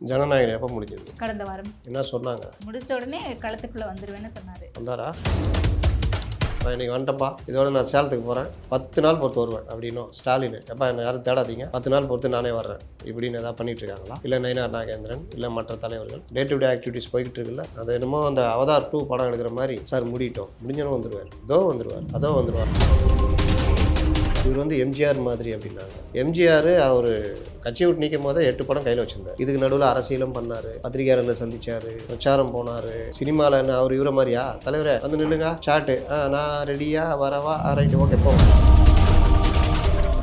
ஜனநாயகம் எப்போ முடிஞ்சது? கடந்த வாரம் என்ன சொன்னாங்க? முடிச்ச உடனே களத்துக்குள்ள வந்துருவேன்னு சொன்னாரு. வந்தாரா? நான் இன்னைக்கு வந்துட்டப்பா, இதோட நான் சேலத்துக்கு போகிறேன், 10 நாள் பொறுத்து வருவேன் அப்படின்னும் ஸ்டாலின். எப்போ என்னை யாரும் தேடாதீங்க, 10 நாள் பொறுத்து நானே வர்றேன் இப்படின்னு எதாவது பண்ணிட்டு இருக்காங்களா? இல்லை நயினார் நாகேந்திரன், இல்லை மற்ற தலைவர்கள் டே டு டே ஆக்டிவிட்டிஸ் போய்கிட்டு இருக்குல்ல, அது என்னமோ அந்த அவதார் 2 படம் எடுக்கிற மாதிரி சார் முடிட்டோம், முடிஞ்சனும் வந்துடுவார், இதோ வந்துடுவார், அதோ வந்துடுவார். இவர் வந்து எம்ஜிஆர் மாதிரி அப்படின்னாங்க. எம்ஜிஆர் அவர் கட்சியை விட்டு நீக்கும் போதே 8 படம் கையில் வச்சிருந்தார். இதுக்கு நடுவில் அரசியலும் பண்ணார், பத்திரிகையாளர்களை சந்திச்சார், பிரச்சாரம் போனார். சினிமாவில் என்ன அவர் இவரை மாதிரியா? தலைவரை வந்து நில்லுங்க, சாட்டு, நான் ரெடியா வரவா, ரைட்டு, ஓகே போ.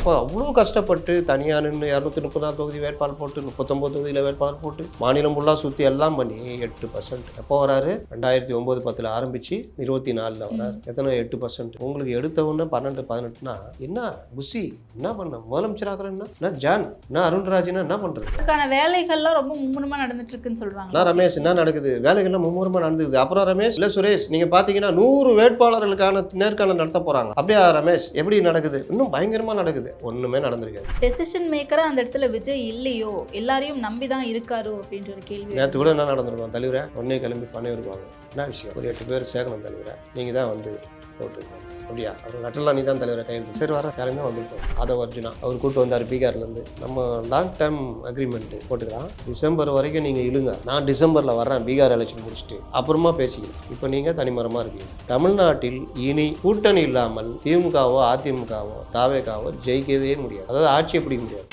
அப்போ அவ்வளோ கஷ்டப்பட்டு தனியாக நின்று 234 தொகுதி வேட்பாளர் போட்டு 39 தொகுதியில் வேட்பாளர் போட்டு மாநிலம் ஃபுல்லாக சுற்றி எல்லாம் பண்ணி 8%. எப்போ வராரு? 2009-10 ஆரம்பித்து 24 வராரு. எத்தனை? 8%. உங்களுக்கு எடுத்த உடனே 12-18னா என்ன புஷி என்ன பண்ண? முதலமைச்சராகிறேன்னா என்ன ஜான், என்ன அருண்ராஜ்னா என்ன பண்ணுறது? அதுக்கான வேலைகள்லாம் ரொம்ப மும்முரமாக நடந்துட்டு இருக்குன்னு சொல்றாங்க. நான் ரமேஷ் என்ன நடக்குது? வேலைகள்லாம் மும்முரமாக நடந்துக்குது. அப்புறம் ரமேஷ் இல்லை சுரேஷ், நீங்கள் பார்த்தீங்கன்னா 100 வேட்பாளர்களுக்கான நேர்காணல் நடத்த போகிறாங்க. அப்படியா ரமேஷ்? எப்படி நடக்குது? இன்னும் பயங்கரமாக நடக்குது. ஒண்ணுமே நடந்திருக்காது. டெசிஷன் மேக்கரா அந்த இடத்துல விஜய் இல்லையோ, எல்லாரையும் நம்பி தான் இருக்காரோ அப்படின்ற ஒரு கேள்வி. நேற்று கூட என்ன நடந்திருக்கோம்? தலைவரை உடனே கிளம்பி பண்ணி வருவாங்க. என்ன விஷயம்? ஒரு 8 பேர் சேர்க்கணும் தலைவரை, நீங்கள் தான் வந்து போட்டுருக்கோம். அப்படியா? அவர் லெட்டர்லாம் நீ தான் தலைவரை கையெழுத்து. சரி வர கிளம்பி வந்துருக்கோம். அதை அர்ஜுனா அவர் கூப்பிட்டு வந்தார் பீகார்லேருந்து. நம்ம லாங் டேர்ம் அக்ரிமெண்ட் போட்டுக்கலாம், டிசம்பர் வரைக்கும் நீங்கள் இழுங்க, நான் டிசம்பரில் வர்றேன் பீகார் எலெக்ஷன் முடிச்சுட்டு, அப்புறமா பேசிக்கலாம். இப்போ நீங்கள் தனிமரமாக இருக்கீங்க. தமிழ்நாட்டில் இனி கூட்டணி இல்லாமல் திமுகவோ அதிமுகவோ தாவேகாவோ ஜெயிக்கவே முடியாது. அதாவது ஆட்சியை பிடிக்க முடியாது.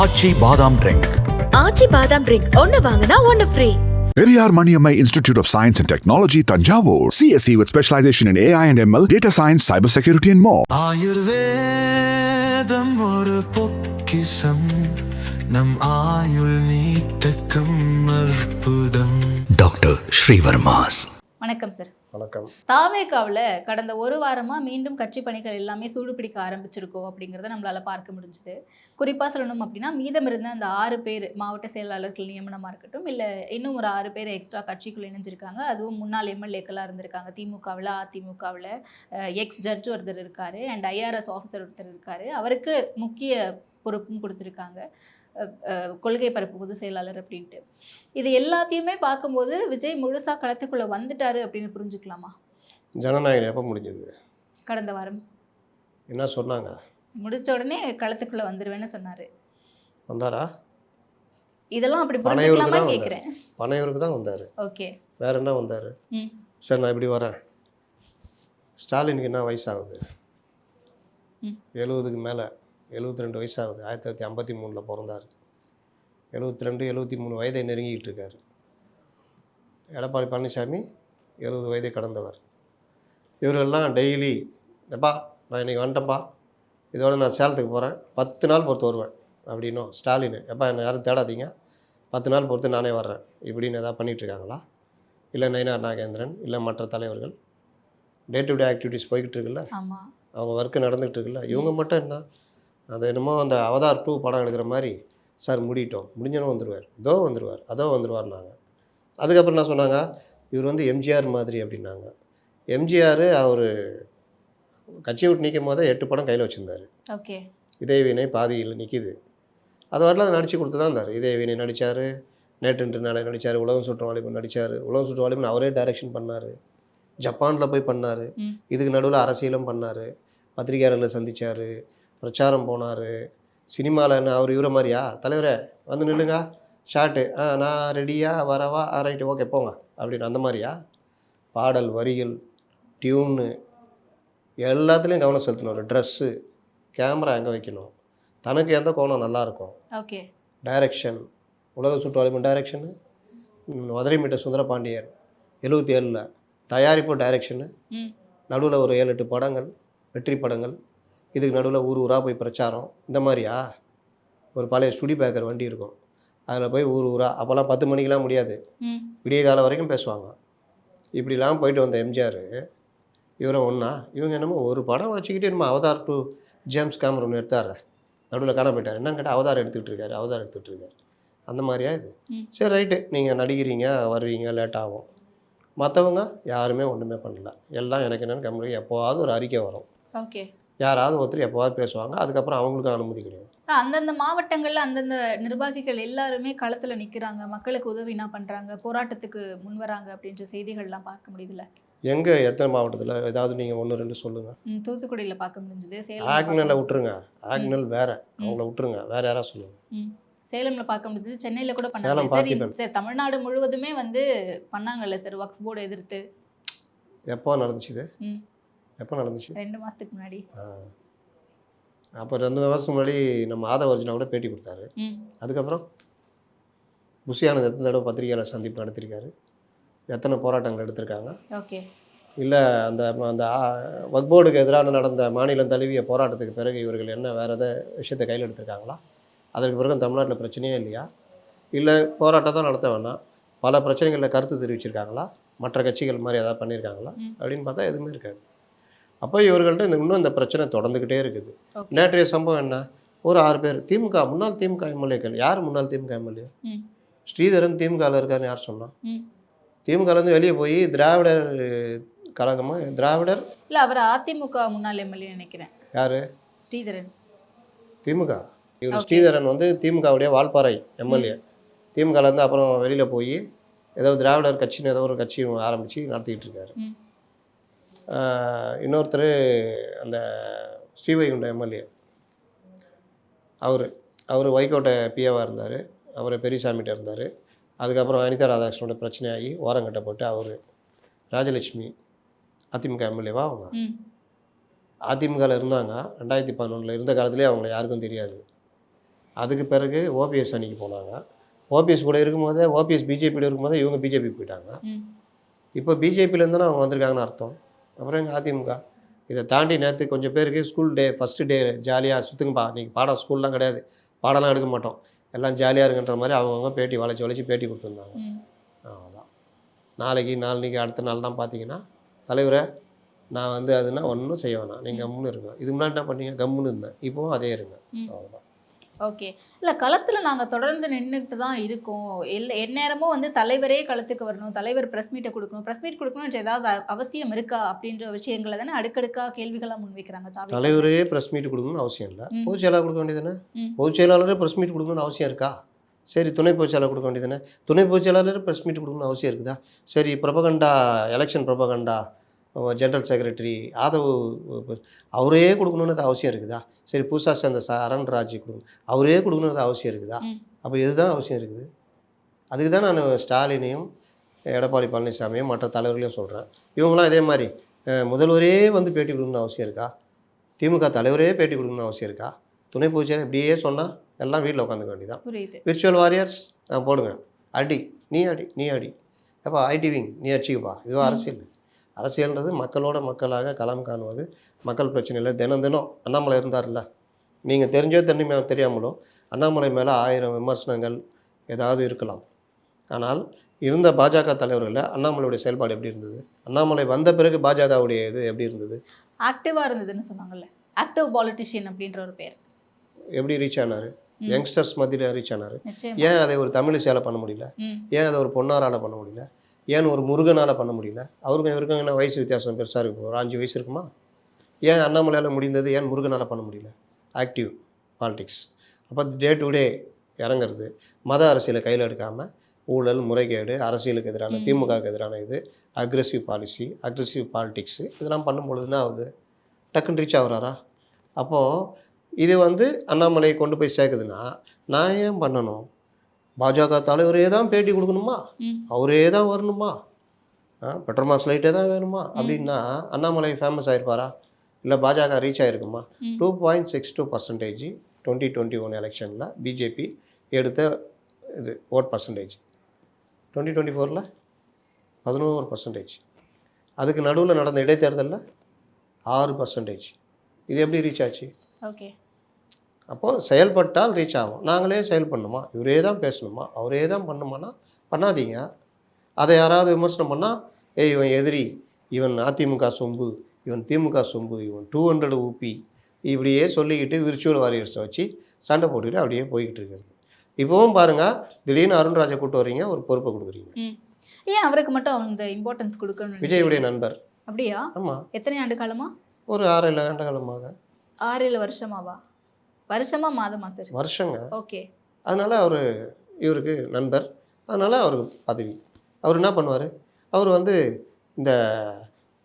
ஆச்சி பாதாம் ட்ரிங்க். ஆச்சி பாதாம் ட்ரிங்க் ஒன்னு வாங்கினா ஒன்னு free. Periyar Maniammai Institute of Science and Technology, Tanjavur. CSE with specialization in AI and ML, data science, cybersecurity and more. ஆயுர்வேதம் ஒரு பொக்கிஷம், நம் ஆயுள் நீட்டக்கும் அற்புதம். டாக்டர் ஸ்ரீவர்மாஸ். வணக்கம் சார். வணக்கம். தாவேகாவில் கடந்த ஒரு வாரமாக மீண்டும் கட்சி பணிகள் எல்லாமே சூடுபிடிக்க ஆரம்பிச்சிருக்கோம் அப்படிங்கிறத நம்மளால் பார்க்க முடிஞ்சுது. குறிப்பாக சொல்லணும் அப்படின்னா, மீதம் இருந்த அந்த 6 பேர் மாவட்ட செயலாளர்கள் நியமனமாக இருக்கட்டும், இல்லை இன்னும் ஒரு 6 பேர் எக்ஸ்ட்ரா கட்சிக்குள்ள இணைஞ்சிருக்காங்க. அதுவும் முன்னாள் எம்எல்ஏக்களாக இருந்திருக்காங்க. திமுகவில், அதிமுகவில் எக்ஸ் ஜட்ஜ் ஒருத்தர் இருக்கார், அண்ட் ஐஆர்எஸ் ஆஃபீஸர் ஒருத்தர் இருக்கார். அவருக்கு முக்கிய பொறுப்பும் கொடுத்துருக்காங்க, கொள்கை பரப்பு பொதுச் செயலாளர் அப்படின்ட்டு. இது எல்லாத்தையுமே பார்க்கும்போது விஜய் முழுசாக களத்துக்குள்ளே வந்துட்டாரு அப்படின்னு புரிஞ்சுக்கலாமா? ஜனநாயகம் எப்போ முடிஞ்சது? கடந்த வாரம். என்ன சொன்னாங்க? முடிச்ச உடனே களத்துக்குள்ளே வந்துருவேன்னு சொன்னார். வந்தாரா? இதெல்லாம் அப்படி புரிஞ்சுக்கலாமா கேட்குறேன். பனையூருக்கு தான் வந்தார். ஓகே. வேற என்ன வந்தார்? சரி நான் இப்படி வரேன். ஸ்டாலினுக்கு என்ன வயசாகுது? 70க்கு மேலே, 72 வயசாகுது. 1953 பிறந்தார். 72-73 வயதை நெருங்கிக்கிட்டு இருக்கார். எடப்பாடி பழனிசாமி 70 வயதை கடந்தவர். இவரெல்லாம் டெய்லி எப்பா நான் இன்றைக்கி வந்துட்டப்பா, இதோட நான் சேலத்துக்கு போகிறேன், 10 நாள் பொறுத்து வருவேன் அப்படின்னும் ஸ்டாலின். எப்போ என்னை யாரும் தேடாதீங்க, 10 நாள் பொறுத்து நானே வர்றேன் இப்படின்னு எதாவது பண்ணிகிட்ருக்காங்களா? இல்லை நயினார் நாகேந்திரன், இல்லை மற்ற தலைவர்கள் டே டு டே ஆக்டிவிட்டிஸ் போய்கிட்டு இருக்குல்ல, அவங்க ஒர்க்கு நடந்துகிட்டு இருக்குல்ல, இவங்க மட்டும் என்ன அது என்னமோ அந்த அவதார் 2 படம் எடுக்கிற மாதிரி சார் முடிட்டோம், முடிஞ்சனும் வந்துடுவார், இதோ வந்துடுவார், அதோ வந்துடுவார்னாங்க. அதுக்கப்புறம் என்ன சொன்னாங்க? இவர் வந்து எம்ஜிஆர் மாதிரி அப்படின்னாங்க. எம்ஜிஆர் அவர் கட்சியை விட்டு நீக்கும் போதே 8 படம் கையில் வச்சுருந்தார். ஓகே. இதயவினை பாதியில் நிற்கிது, அது வரலாம் நடித்து கொடுத்து தான் இருந்தார். இதயவினை நடித்தார், நேற்று நாளை நடித்தார், உலகம் சுற்றும் வாலிபன் நடித்தார். உலகம் சுற்றும் வாலிபன் அவரே டைரக்ஷன் பண்ணார், ஜப்பானில் போய் பண்ணார். இதுக்கு நடுவில் அரசியலும் பண்ணார், பத்திரிகையாளர்களை சந்தித்தார், பிரச்சாரம் போனார். சினிமாவில் என்ன அவர் இவரை மாதிரியா? தலைவரை வந்து நில்லுங்க, ஷாட்டு, நான் ரெடியா வரவா, ரைட்டு, ஓகே போங்க அப்படின்னு அந்த மாதிரியா? பாடல் வரிகள், டியூனு எல்லாத்துலேயும் கவனம் செலுத்தணும். ஒரு ட்ரெஸ்ஸு, கேமரா எங்கே வைக்கணும், தனக்கு எந்த கோணம் நல்லாயிருக்கும், ஓகே, டைரக்ஷன், உலக சுற்றுவாலிபன் டைரக்ஷனு, மதுரை மீட்ட சுந்தரபாண்டியன் 77ல் தயாரிப்பு டைரக்ஷனு, நடுவில் ஒரு 7-8 படங்கள், வெற்றி படங்கள், இதுக்கு நடுவில் ஊர் ஊராக போய் பிரச்சாரம். இந்த மாதிரியா? ஒரு பழைய ஸ்டுடி பேக்கர் வண்டி இருக்கும், அதில் போய் ஊர் ஊராக, அப்போல்லாம் 10 மணிக்கெலாம் முடியாது, விடிய காலம் வரைக்கும் பேசுவாங்க. இப்படிலாம் போயிட்டு வந்த எம்ஜிஆர் இவரை ஒன்றா, இவங்க என்னமோ ஒரு படம் வச்சுக்கிட்டு நம்ம அவதார் 2 ஜேம்ஸ் கேமரன் எடுத்தார், நடுவில் காண போயிட்டார். என்னன்னு கேட்டால் அவதார் எடுத்துகிட்டு இருக்காரு. அந்த மாதிரியா இது? சரி ரைட்டு, நீங்கள் நடிக்கிறீங்க, வருவீங்க, லேட் ஆகும். மற்றவங்க யாருமே ஒன்றுமே பண்ணல, எல்லாம் எனக்கு என்னென்னு கம்பெனி எப்போவாவது ஒரு அறிக்கை வரும், ஓகே, யாராவது ஒருத்தர் எப்போவாது பேசுவாங்க, அதுக்கப்புறம் அவங்களுக்கும் அனுமதி கிடையாது. அந்தந்த மாவட்டங்கள்ல அந்தந்த நிர்வாகிகள் எல்லாருமே களத்துல நிக்கிறாங்க, மக்களுக்கு உதவினா பண்றாங்க, போராட்டத்துக்கு முன் வராங்க அப்படின்ற செய்திகள்லாம் பார்க்க முடியுதுல்ல. எங்கே எத்தனை மாவட்டத்தில் ஏதாவது நீங்கள் 1 2 சொல்லுங்கள். தூத்துக்குடியில பார்க்க முடிஞ்சது, சேலம்ல பார்க்க ஆக்னலை முடிஞ்சது. விட்டுருங்க, ஆக்னல் வேற, அவங்கள விட்டுருங்க, வேற யாராவது சொல்லுங்கள். ம். சேலம்ல பார்க்க முடிஞ்சது, சென்னையில கூட பண்ணாங்க சேலம் சார். பார்த்திபன். சார் தமிழ்நாடு முழுவதுமே வந்து பண்ணாங்கல்ல சார், வக்ஃப் போர்டு எதிர்த்து. எப்போ நடந்துச்சு இது? ம். எப்போ நடந்துச்சு? 2 மாசத்துக்கு முன்னாடி. அப்போ 2 வருஷம் முன்னாடி நம்ம ஆதவ அர்ஜுனா கூட பேட்டி கொடுத்தாரு. ம். அதுக்கப்புறம் புஷியானது எத்தனை தடவை பத்திரிகையாளர் சந்திப்பு நடத்திருக்காரு, எத்தனை போராட்டங்கள் எடுத்திருக்காங்க. ஓகே. இல்லை அந்த அந்த வக்ஃப் போர்டுக்கு எதிரான நடந்த மாநிலம் தழுவிய போராட்டத்துக்கு பிறகு இவர்கள் என்ன வேறு எதாவது விஷயத்தை கையில் எடுத்திருக்காங்களா? அதற்கு பிறகு தமிழ்நாட்டில் பிரச்சனையே இல்லையா? இல்லை போராட்டம் தான் நடத்த வேணாம், பல பிரச்சனைகளில் கருத்து தெரிவிச்சிருக்காங்களா? மற்ற கட்சிகள் மாதிரி எதாவது பண்ணியிருக்காங்களா அப்படின்னு பார்த்தா எதுவுமே இருக்காது. அப்போ இவர்கள்ட்ட இன்னும் இந்த பிரச்சனை தொடர்ந்துக்கிட்டே இருக்குது. நேற்றைய சம்பவம் என்ன? ஒரு 6 பேர் திமுக முன்னாள் திமுக எம்எல்ஏக்கள். யார் முன்னாள் திமுக எம்எல்ஏ? ஸ்ரீதரன் திமுகவில் இருக்காருன்னு யார் சொன்னா? திமுகலேருந்து வெளியே போய் திராவிடர் கழகமாக திராவிடர் இல்லை, அவர் அதிமுக முன்னாள் எம்எல்ஏ நினைக்கிறேன். யார்? ஸ்ரீதரன். திமுக. இவர் ஸ்ரீதரன் வந்து திமுகவுடைய வால்பாறை எம்எல்ஏ. திமுகலேருந்து அப்புறம் வெளியில் போய் ஏதோ திராவிடர் கட்சின்னு ஏதோ ஒரு கட்சி ஆரம்பித்து நடத்திக்கிட்டு இருக்காரு. இன்னொருத்தர் அந்த ஸ்ரீவைகுண்டம் எம்எல்ஏ, அவர் வைகோட்டை பிஏவாக இருந்தார், அவர் பெரியசாமிகிட்ட இருந்தார். அதுக்கப்புறம் அனிதா ராதாகிருஷ்ணனோட பிரச்சனையாகி ஓரங்கட்டப்பட்டு அவர் ராஜலட்சுமி அதிமுக எம்எல்ஏவா அவங்க அதிமுகவில் இருந்தாங்க. 2011 இருந்த காலத்துலேயே அவங்கள யாருக்கும் தெரியாது. அதுக்கு பிறகு ஓபிஎஸ் அணிக்கு போனாங்க. ஓபிஎஸ் கூட இருக்கும்போதே, ஓபிஎஸ் பிஜேபியில் இருக்கும்போதே இவங்க பிஜேபி போயிட்டாங்க. இப்போ பிஜேபியிலேருந்து அவங்க வந்திருக்காங்கன்னு அர்த்தம். அப்புறம் எங்கள் அதிமுக இதை தாண்டி நேற்று கொஞ்சம் பேருக்கு ஸ்கூல் டே ஃபஸ்ட்டு டே ஜாலியாக சுற்றுங்கப்பா, நீங்கள் பாடம் ஸ்கூல்லாம் கிடையாது, பாடம்லாம் எடுக்க மாட்டோம், எல்லாம் ஜாலியாக இருக்குன்ற மாதிரி அவங்கவுங்க பேட்டி வளைச்சி பேட்டி கொடுத்துருந்தாங்க. அவ்வளோதான். நாளைக்கு அடுத்த நாள்லாம் பார்த்தீங்கன்னா, தலைவரை நான் வந்து அதுனா ஒன்றும் செய்ய வேணாம், நீங்கள் கம்முன்னு இருங்க. இது முன்னாடி என்ன பண்ணீங்க? கம்முன்னு இருந்தேன், இப்போவும் அதே இருங்க. அவ்வளோதான். ஓகே. இல்லை, களத்தில் நாங்கள் தொடர்ந்து நின்றுட்டு தான் இருக்கோம். எந்நேரமும் வந்து தலைவரே களத்துக்கு வரணும், தலைவர் ப்ரெஸ் மீட்டை கொடுக்கணும், ப்ரெஸ் மீட் கொடுக்கணும்ன்ற ஏதாவது அவசியம் இருக்கா அப்படின்ற விஷயங்களை தானே அடுக்கடுக்காக கேள்விகளாக முன்வைக்கிறாங்க. தலைவரே ப்ரெஸ் மீட் கொடுக்கணும்னு அவசியம் இல்லை, பொதுச் செயலாளர் கொடுக்க வேண்டியதுதானே? பொதுச் செயலாளரே ப்ரெஸ் மீட் கொடுக்கணும்னு அவசியம் இருக்கா? சரி, துணை பொதுச் செயலாளர் கொடுக்க வேண்டியதுதானே? துணை பொதுச் செயலாளரே ப்ரெஸ் மீட் கொடுக்கணும்னு அவசியம் இருக்குதா? சரி, propaganda election propaganda general secretary Aadhav அவரே கொடுக்கணுன்னு அவசியம் இருக்குதா? சரி, புதுசாக சேர்ந்த அருண்ராஜ் கொடுக்கணும், அவரே கொடுக்கணுன்னு அவசியம் இருக்குதா? அப்போ இதுதான் அவசியம் இருக்குது. அதுக்கு தான் நான் ஸ்டாலினையும் எடப்பாடி பழனிசாமியும் மற்ற தலைவர்களையும் சொல்கிறேன். இவங்களாம் இதே மாதிரி முதல்வரே வந்து பேட்டி கொடுக்கணும்னு அவசியம் இருக்கா? திமுக தலைவரே பேட்டி கொடுக்கணும்னு அவசியம் இருக்கா? துணை பொதுச்செயலாளர் இப்படியே சொன்னால் எல்லாம் வீட்டில் உட்காந்துக்க வேண்டியதான். விர்ச்சுவல் வாரியர்ஸ் போடுங்க, அடி நீ அடி அப்போ ஐடிவிங் நீ அடிச்சுக்கப்பா. இதுவும் அரசியல்ன்றது மக்களோட மக்களாக களம் காணுவது, மக்கள் பிரச்சனையில் தினம் அண்ணாமலை இருந்தார்ல, நீங்கள் தெரிஞ்சோ தெரியாமலோ அண்ணாமலை மேலே 1000 விமர்சனங்கள் ஏதாவது இருக்கலாம். ஆனால் இருந்த பாஜக தலைவர்களில் அண்ணாமலையுடைய செயல்பாடு எப்படி இருந்தது? அண்ணாமலை வந்த பிறகு பாஜகவுடைய இது எப்படி இருந்தது? ஆக்டிவாக இருந்ததுன்னு சொன்னாங்கல்ல, ஆக்டிவ் பாலிட்டிஷியன் அப்படின்ற ஒரு பேர். எப்படி ரீச் ஆனார்? யங்ஸ்டர்ஸ் மத்தியில் ரீச் ஆனார். ஏன் அதை ஒரு தமிழ் சேலை பண்ண முடியல? ஏன் அதை ஒரு பொன்னாரால் பண்ண முடியல? ஏன் ஒரு முருகனால் பண்ண முடியல? அவருக்கும் இவருக்கும் என்ன வயசு வித்தியாசம் பெருசாக இருக்கும், ஒரு 5 வயசு இருக்குமா? ஏன் அண்ணாமலையால் முடிந்தது, ஏன் முருகனால் பண்ண முடியல? Active politics. அப்போ டே டு டே இறங்குறது, மத அரசியலை கையில் எடுக்காமல் ஊழல் முறைகேடு, அரசியலுக்கு எதிரான திமுகவுக்கு எதிரான இது, அக்ரெசிவ் பாலிசி, அக்ரெசிவ் பாலிடிக்ஸு இதெல்லாம் பண்ணும்பொழுதுனா ஆகுது டக்குன்னு ரீச் ஆகுறாரா? அப்போது இது வந்து அண்ணாமலையை கொண்டு போய் சேர்க்குதுன்னா நான் ஏன் பண்ணணும்? பாஜக தலைவரே தான் பேட்டி கொடுக்கணுமா? அவரே தான் வரணுமா? பெட்ரோல் மார்க்ஸ் லைட்டே தான் வேணுமா? அப்படின்னா அண்ணாமலை ஃபேமஸ் ஆகிருப்பாரா? இல்லை பாஜக ரீச் ஆகிருக்குமா? 2.62% 2021 எலெக்ஷனில் பிஜேபி எடுத்த இது ஓட் பர்சன்டேஜ். 2024 11%. அதுக்கு நடுவில் நடந்த இடைத்தேர்தலில் 6%. இது எப்படி ரீச் ஆச்சு? ஓகே. அப்போது செயல்பட்டால் ரீச் ஆகும். நாங்களே செயல் பண்ணணுமா? இவரே தான் பேசணுமா? அவரே தான் பண்ணுமானா பண்ணாதீங்க. அதை யாராவது விமர்சனம் பண்ணால் இவன் எதிரி, இவன் அதிமுக சொம்பு, இவன் திமுக சொம்பு, இவன் 200 ஊப்பி, இப்படியே சொல்லிக்கிட்டு விர்ச்சுவல் வாரியர்ஸை வச்சு சண்டை போட்டுக்கிட்டு அப்படியே போய்கிட்டு இருக்கிறது. இப்போவும் பாருங்கள், திடீர்னு அருண்ராஜை கூப்பிட்டு வரீங்க, ஒரு பொறுப்பை கொடுக்குறீங்க. ஏன் அவருக்கு மட்டும் அந்த இம்பார்ட்டன்ஸ் கொடுக்கணும்? விஜயுடைய நண்பர். அப்படியா? ஆமாம். எத்தனை ஆண்டு காலமா? ஒரு 6-7 ஆண்டு காலமாக. 6-7 வருஷமாவா? வருஷமா மாதமா சார்? வருஷங்க. ஓகே. அதனால் இவருக்கு நண்பர், அதனால் அவருக்கு பதவி. அவர் என்ன பண்ணுவார், அவர் வந்து இந்த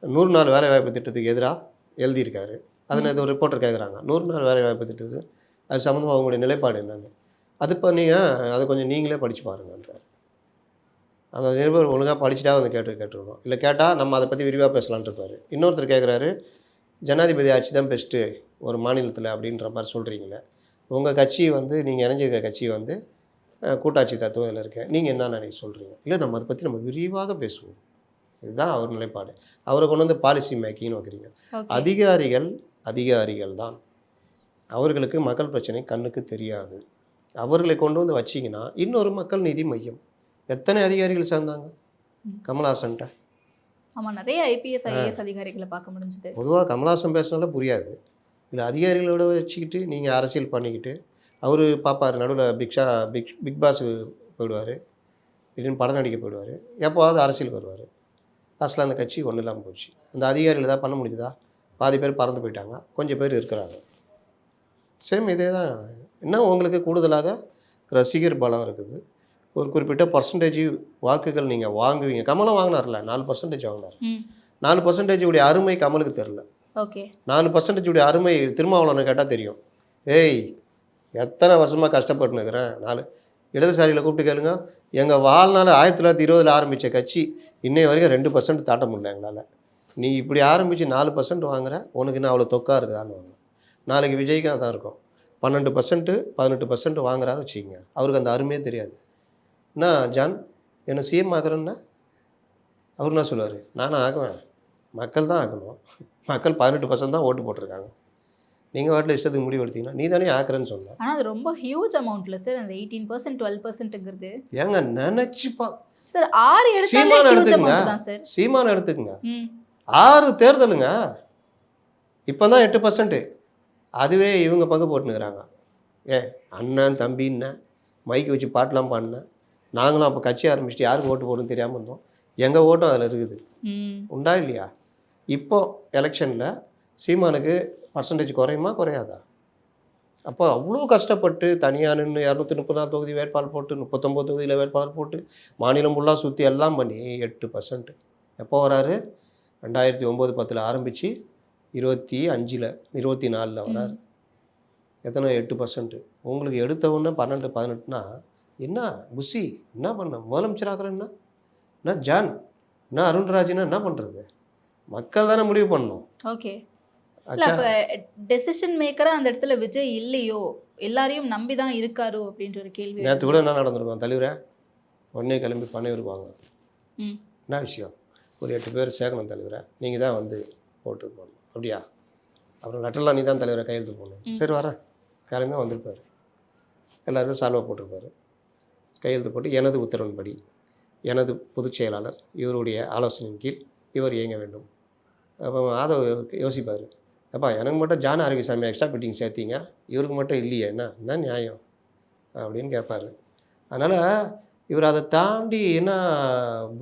100 நாள் வேலைவாய்ப்பு திட்டத்துக்கு எதிராக எழுதியிருக்காரு. அதில் இது ஒரு ரிப்போர்ட்டர் கேட்குறாங்க, 100 நாள் வேலைவாய்ப்பு திட்டத்துக்கு அது சம்மந்தமாக அவங்களுடைய நிலைப்பாடு என்னன்னு. அது பண்ணிங்க அதை கொஞ்சம் நீங்களே படித்து பாருங்கன்றார். அந்த நிருபர் ஒழுங்காக படிச்சுட்டா வந்து கேட்டுருக்கணும், இல்லை கேட்டால் நம்ம அதை பற்றி விரிவாக பேசலான்ட்டு இருப்பார். இன்னொருத்தர் கேட்குறாரு, ஜனாதிபதி ஆட்சி தான் பெஸ்ட்டு ஒரு மாநிலத்தில் அப்படின்ற மாதிரி சொல்கிறீங்களே, உங்கள் கட்சி வந்து நீங்கள் இணைஞ்சிருக்க கட்சி வந்து கூட்டாட்சி தத்துவம் இதில் இருக்கேன், நீங்கள் என்ன நினைக்க சொல்கிறீங்க? இல்லை நம்ம அதை பற்றி நம்ம விரிவாக பேசுவோம். இதுதான் அவர் நிலைப்பாடு. அவரை கொண்டு வந்து பாலிசி மேக்கிங்னு வைக்கிறீங்க. அதிகாரிகள் தான், அவர்களுக்கு மக்கள் பிரச்சனை கண்ணுக்கு தெரியாது. அவர்களை கொண்டு வந்து வச்சிங்கன்னா இன்னொரு மக்கள் நீதி மையம். எத்தனை அதிகாரிகள் சேர்ந்தாங்க கமல்ஹாசன்ட்ட? ஆமாம், நிறைய ஐபிஎஸ் ஐஏஎஸ் அதிகாரிகளை பார்க்க முடிஞ்சுது. பொதுவாக கமல்ஹாசன் பேசினால புரியாது, இல்லை அதிகாரிகளோட வச்சுக்கிட்டு நீங்கள் அரசியல் பண்ணிக்கிட்டு அவர் பார்ப்பார். நடுவில் பிக் பாஸுக்கு போயிடுவார், திடீர்னு படம் நடிக்க போயிடுவார், எப்போவாவது அரசியலுக்கு வருவார். லாஸ்ட்டில் அந்த கட்சி ஒன்றும் இல்லாமல் போச்சு. அந்த அதிகாரிகள் ஏதாவது பண்ண முடியுதா? பாதி பேர் பறந்து போயிட்டாங்க, கொஞ்சம் பேர் இருக்கிறாங்க. சேம் இதே தான். இன்னும் உங்களுக்கு கூடுதலாக ரசிகர் பலம் இருக்குது. ஒரு குறிப்பிட்ட பர்சன்டேஜ் வாக்குகள் நீங்கள் வாங்குவீங்க. கமலம் வாங்கினார்ல, 4% வாங்கினார். 4% உடைய அருமை கமலுக்கு தெரில. ஓகே, 4% உடைய அருமை திருமாவளவனை கேட்டால் தெரியும். ஏய், எத்தனை வருஷமாக கஷ்டப்பட்டுனுக்கிறேன். 4 இடதுசாரிகளை கூப்பிட்டு கேளுங்க, எங்கள் வாழ்நாள் 1920 ஆரம்பித்த கட்சி இன்னை வரைக்கும் 2% தாட்ட முடியல எங்களால். நீ இப்படி ஆரம்பித்து 4% வாங்குற, உனக்கு இன்னும் அவ்வளோ தொக்கா இருக்குதான்னு வாங்க. நாளைக்கு விஜய்க்காக தான் இருக்கும். 12% 18% வாங்குறாரு வச்சுக்கோங்க, அவருக்கு அந்த அருமையே தெரியாது. என்ன ஜான் என்ன சிஎம் ஆக்குறேன்னா அவர் என்ன சொல்லுவார், நானும் ஆக்குவேன், மக்கள் தான் ஆக்கணும், மக்கள் 18% தான் ஓட்டு போட்டிருக்காங்க, நீங்கள் வாட்டில் இஷ்டத்துக்கு முடிவு எடுத்தீங்கன்னா நீ தானே ஆக்குறேன்னு சொன்னேன். ஆனால் அது ரொம்ப ஹியூஜ் அமௌண்ட்ல சார், அந்த 18% 12%ங்கிறது. ஏங்க நினச்சிப்பா சார் 6 சீமான் எடுத்தாலே எடுத்துக்கங்க, தான் சார். சீமான் எடுத்துக்கங்க, 6 தேர்தலுங்க, இப்போ தான் 8%. அதுவே இவங்க பங்கு போட்டுனுக்குறாங்க. அண்ணன் தம்பின்னு மைக்கு வச்சு பாட்டெலாம் பாடினேன். நாங்களும் அப்போ கட்சி ஆரம்பிச்சுட்டு யாருக்கு ஓட்டு போடணும்னு தெரியாமல் இருந்தோம். எங்கள் ஓட்டும் அதில் இருக்குது, உண்டா இல்லையா? இப்போ எலெக்ஷனில் சீமானுக்கு பர்சன்டேஜ் குறையுமா குறையாதா? அப்போ அவ்வளோ கஷ்டப்பட்டு தனியாக நின்று 234 தொகுதி வேட்பாளர் போட்டு 39 தொகுதியில் வேட்பாளர் போட்டு மாநிலம் ஃபுல்லாக சுற்றி எல்லாம் பண்ணி 8%. எப்போ வராரு? 2009-10 ஆரம்பித்து 25 24 வராரு. எத்தனை? 8%. உங்களுக்கு எடுத்தவொன்னே 12-18னா என்ன புஷி என்ன பண்ண? முதலமைச்சர் ஆகிறேன்னா என்ன? ஜான் என்ன? அருண்ராஜ்னா என்ன பண்ணுறது? மக்கள் தானே முடிவு பண்ணணும். ஓகே, அப்போ டெசிஷன் மேக்கராக அந்த இடத்துல விஜய் இல்லையோ, எல்லாரையும் நம்பி தான் இருக்காரோ அப்படின்ற ஒரு கேள்வி. நேற்று கூட என்ன நடந்திருக்கோம், தலைவரை உடனே கிளம்பி பண்ணி வருவாங்க. என்ன விஷயம்? ஒரு 8 பேர் சேர்க்கணும் தலைவரை, நீங்கள் தான் வந்து ஓட்டு போடணும். அப்படியா? அப்புறம் லெட்டர்லாம் நீ தான் தலைவரை கையெழுத்து போடணும். சரி வரேன், கிளம்பி வந்திருப்பார், எல்லாருக்கும் சால்வை போட்டிருப்பார், கையெழுத்து போட்டு எனது உத்தரவின்படி எனது பொதுச் செயலாளர் இவருடைய ஆலோசனையின் கீழ் இவர் இயங்க வேண்டும். அப்போ ஆதவ் யோசிப்பார், அப்பா எனக்கு மட்டும் ஜான் ஆரோக்கியசாமி எக்ஸ்ட்ரா ஃபிட்டிங் சேர்த்திங்க, இவருக்கு மட்டும் இல்லையே, என்ன நியாயம் அப்படின்னு கேட்பார். அதனால் இவர் அதை தாண்டி என்ன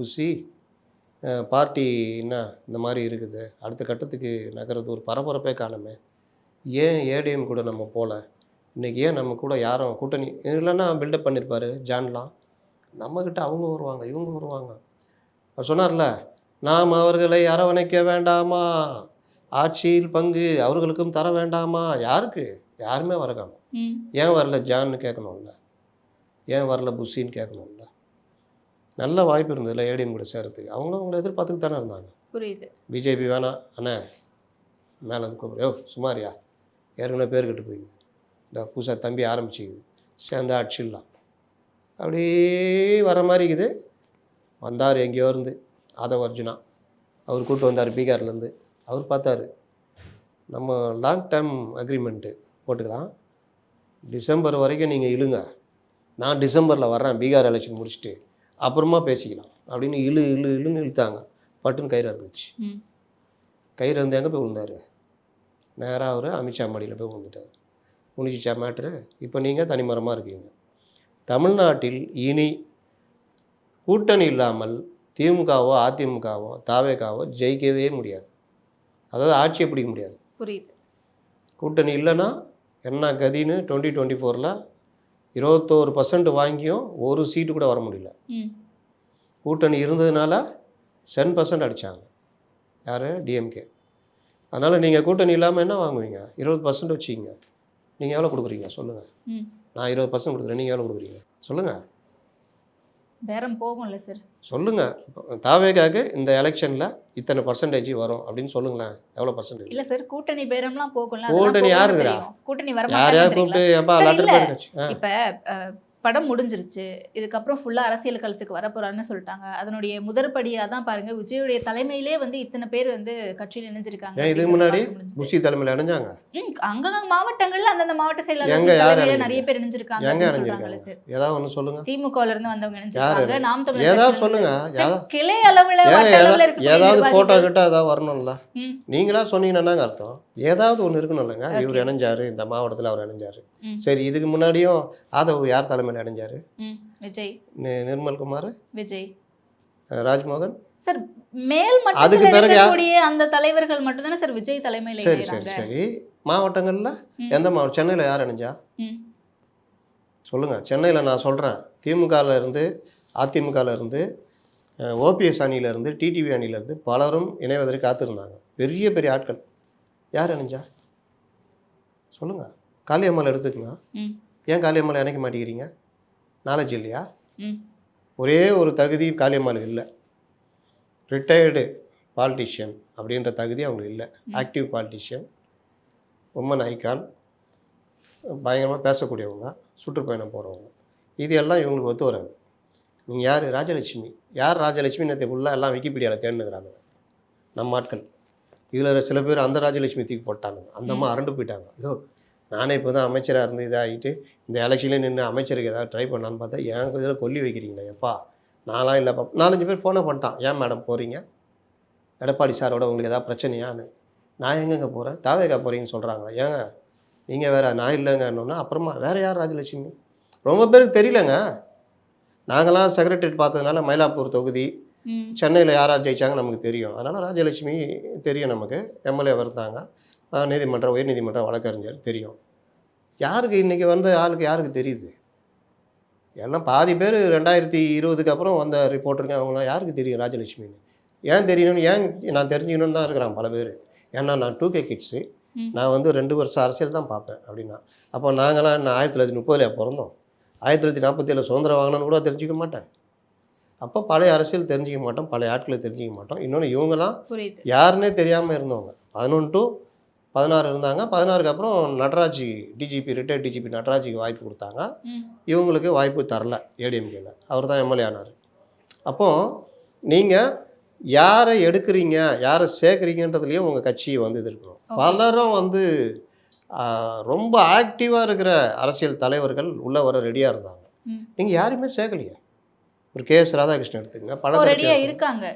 புஷி பார்ட்டி என்ன இந்த மாதிரி இருக்குது, அடுத்த கட்டத்துக்கு நகர்றது ஒரு பரபரப்பே காணுமே, ஏன் ஏடிஎம் கூட நம்ம போகல, இன்றைக்கி ஏன் நம்ம கூட யாரும் கூட்டணி இல்லைன்னா பில்டப் பண்ணியிருப்பார் ஜான்லாம், நம்மக்கிட்ட அவங்க வருவாங்க இவங்க வருவாங்க. அவர் சொன்னார்ல, நாம் அவர்களை அரவணைக்க வேண்டாமா, ஆட்சியில் பங்கு அவர்களுக்கும் தர வேண்டாமா, யாருக்கு? யாருமே வர காணும். ஏன் வரல ஜான்னு கேட்கணும்ல, ஏன் வரல புஷின்னு கேட்கணும்ல. நல்ல வாய்ப்பு இருந்ததில்ல ஏடிஎம் கூட சேர்றதுக்கு, அவங்கள எதிர்பார்த்துட்டு தானே இருந்தாங்க. புரியுது. பிஜேபி வேணாம் அண்ணே மேலே வந்து கூப்பிடு, சுமாரியா ஏற்கனவே பேர் கட்டு போய் இந்த புதுசாக தம்பி ஆரம்பிச்சிக்குது, சேர்ந்து ஆட்சிடலாம் அப்படியே வர மாதிரி இருக்குது. வந்தார் எங்கேயோ இருந்து ஆதவ் அர்ஜுனா, அவர் கூப்பிட்டு வந்தார் பீகார்லேருந்து. அவர் பார்த்தாரு, நம்ம லாங் டேர்ம் அக்ரிமெண்ட்டு போட்டுக்கலாம், டிசம்பர் வரைக்கும் நீங்கள் இழுங்க, நான் டிசம்பரில் வர்றேன் பீகார் எலெக்ஷன் முடிச்சுட்டு அப்புறமா பேசிக்கலாம் அப்படின்னு இழுன்னு இழுத்தாங்க. பட்டுன்னு கயிறு இருந்துச்சு. கயிறு இருந்து எங்கே போய் விழுந்தார்? நேராக அவர் அமித்ஷா மடியில் போய் விழுந்துட்டார். முடிச்சிச்சா மேட்ரு? இப்போ நீங்கள் தனிமரமாக இருக்கீங்க. தமிழ்நாட்டில் இனி கூட்டணி இல்லாமல் திமுகவோ அதிமுகவோ தாவேகாவோ ஜெயிக்கவே முடியாது, அதாவது ஆட்சியை பிடிக்க முடியாது. புரியுது. கூட்டணி இல்லைன்னா என்ன கதின்னு 2024 21% வாங்கியும் ஒரு சீட்டு கூட வர முடியல. கூட்டணி இருந்ததுனால 10% அடித்தாங்க. யார்? டிஎம்கே. அதனால் நீங்கள் கூட்டணி இல்லாமல் என்ன வாங்குவீங்க? 20% வச்சுக்கிங்க. நீங்கள் எவ்வளோ கொடுக்குறீங்க சொல்லுங்கள். நான் 20% கொடுக்குறேன், நீங்கள் எவ்வளோ கொடுக்குறீங்க சொல்லுங்கள். பேரம் போகும்ல சார். சொல்லுங்கள். தாவேகாக்கு இந்த எலெக்ஷனில் இத்தனை பர்சன்டேஜ் வரும் அப்படின்னு சொல்லுங்களேன். எவ்வளோ பர்சன்டேஜ்? இல்ல சார், கூட்டணி பேரம்லாம் போகும்ல. கூட்டணி யார் இருக்கிறா? கூட்டணி வர யாரையாவது கூப்பிட்டு எப்பா லெட்டர் போடுச்சு. இப்ப படம் முடிஞ்சிருச்சு, இதுக்கப்புறம் ஃபுல்லாக அரசியல் களத்துக்கு வரப்போறாருன்னு சொல்லிட்டாங்க. அதனுடைய முதற்படியாக தான் பாருங்க, விஜயுடைய தலைமையிலே வந்து இத்தனை பேர் வந்து கட்சியில் இணைஞ்சிருக்காங்க. ஏன் இதுக்கு முன்னாடி புஷி தலைமையில் இணைஞ்சாங்க? அங்கங்க மாவட்டங்கள்ல அந்தந்த மாவட்ட செயலாளர்கள் நிறைய பேர் இணைஞ்சிருக்காங்க. எங்க இணைஞ்சிருக்காங்க சார்? ஏதாவது ஒன்று சொல்லுங்க. திமுகல இருந்து வந்தவங்க இணைஞ்சிருக்காங்க. நாம் தமிழர் ஏதாவது சொல்லுங்க. கிளை அளவுல ஏதாவது போட்டோ கிட்ட ஏதாவது வரணும்ல. நீங்களா சொன்னீங்கன்னா அர்த்தம் ஏதாவது ஒன்று இருக்கணும் இல்லைங்க. இவர் இணைஞ்சாரு, இந்த மாவட்டத்தில் அவர் இணைஞ்சாரு. சரி, இதுக்கு முன்னாடியும் ஆதவ் யார் தலைமையில் இணைஞ்சாரு? விஜய். நிர்மல்குமார், விஜய், ராஜ்மோகன் சார். மேல் அதுக்கு பிறகு அந்த தலைவர்கள் மட்டும் தானே சார் விஜய் தலைமையில. சரி சரி சரி. மாவட்டங்கள்ல எந்த மாவட்டம்? சென்னையில் யார் இணைஞ்சா சொல்லுங்க. சென்னையில் நான் சொல்கிறேன், திமுகவில் இருந்து, அதிமுகவில் இருந்து, ஓபிஎஸ் அணியிலேருந்து, டிடிவி அணியிலேருந்து பலரும் இணைவதற்கு காத்திருந்தாங்க. பெரிய பெரிய ஆட்கள். யார் இணைஞ்சா சொல்லுங்கள். காளியம்மாள் எடுத்துக்கங்க. ஏன் காளியம்மாள் இணைக்க மாட்டேங்கிறீங்க? நாலேஜ் இல்லையா? ஒரே ஒரு தகுதி காளியம்மாள் இல்லை. ரிட்டையர்டு பாலிட்டிஷியன் அப்படின்ற தகுதி அவங்களுக்கு இல்லை. ஆக்டிவ் பாலிட்டிஷியன், உமன் ஐகான், பயங்கரமாக பேசக்கூடியவங்க, சுற்றுப்பயணம் போகிறவங்க, இது எல்லாம் இவங்களுக்கு ஒத்து வராது. நீங்கள் யார்? ராஜலட்சுமி. யார் ராஜலட்சுமி? நேற்று ஃபுல்லாக எல்லாம் விக்கிபீடியாவில் தேர்ந்துக்கிறாங்க நம்ம ஆட்கள். இதில் சில பேர் அந்த ராஜலட்சுமி தூக்கி போட்டாங்க. அந்த அம்மா அரண்டு போயிட்டாங்க. ஐயோ, நானே இப்போ தான் அமைச்சராக இருந்து இதாகிட்டு இந்த எலெக்ஷன்லேயே நின்று அமைச்சருக்கு ஏதாவது ட்ரை பண்ணலான்னு பார்த்தா என் இதில் கொல்லி வைக்கிறீங்களா எப்பா? நான்லாம் இல்லைப்பா. 4-5 பேர் ஃபோனை பண்ணிட்டான். ஏன் மேடம் போகிறீங்க? எடப்பாடி சாரோட உங்களுக்கு ஏதாவது பிரச்சனையான்னு. நான் எங்கெங்கே போகிறேன்? தாவேகா போகிறீங்கன்னு சொல்கிறாங்க. ஏங்க நீங்கள் வேறு? நான் இல்லைங்கன்னொன்னா அப்புறமா வேறு யார் ராஜலட்சுமி? ரொம்ப பேருக்கு தெரியலங்க. நாங்களாம் செக்ரட்டரியேட் பார்த்ததுனால மயிலாப்பூர் தொகுதி, சென்னையில் யாரார் ஜெயிச்சாங்க நமக்கு தெரியும். அதனால் ராஜலட்சுமி தெரியும் நமக்கு. எம்எல்ஏ வருந்தாங்க, நீதிமன்றம், உயர்நீதிமன்றம் வழக்கறிஞர் தெரியும். யாருக்கு இன்றைக்கி வந்த ஆளுக்கு யாருக்கு தெரியுது? எல்லாம் பாதி பேர் 2020க்கு அப்புறம் வந்த ரிப்போர்ட்டருங்க. அவங்களாம் யாருக்கு தெரியும் ராஜலட்சுமின்னு? ஏன் தெரியணும்னு, ஏன் நான் தெரிஞ்சுக்கணும்னு தான் இருக்கிறான் பல பேர். ஏன்னா நான் 2K கிட்ஸு, நான் வந்து 2 வருஷம் அரசியல் தான் பார்ப்பேன் அப்படின்னா. அப்போ நாங்களாம் என்ன 1930 பிறந்தோம்? 1947 சுதந்திரம் வாங்கினு கூட தெரிஞ்சிக்க மாட்டேன். அப்போ பழைய அரசியல் தெரிஞ்சிக்க மாட்டோம், பழைய ஆட்களை தெரிஞ்சிக்க மாட்டோம். இன்னொன்று இவங்கெல்லாம் யாருன்னே தெரியாமல் இருந்தவங்க. 11 to 16 இருந்தாங்க. 16க்கு அப்புறம் நடராஜ் டிஜிபி, ரிட்டையர்ட் டிஜிபி நடராஜுக்கு வாய்ப்பு கொடுத்தாங்க. இவங்களுக்கு வாய்ப்பு தரல ஏடிஎம்கேல. அவர் தான் எம்எல்ஏ ஆனார். அப்போது நீங்கள் யாரை எடுக்கிறீங்க, யாரை சேர்க்குறீங்கன்றதுலேயும் உங்கள் கட்சி வந்து இது இருக்கணும். பலரும் வந்து ரொம்ப ஆக்டிவாக இருக்கிற அரசியல் தலைவர்கள் உள்ளே வர ரெடியாக இருந்தாங்க. நீங்கள் யாருமே சேர்க்கலையே. ஒரு KS ராதாகிருஷ்ணன் எடுத்துங்க. பல இருக்காங்க,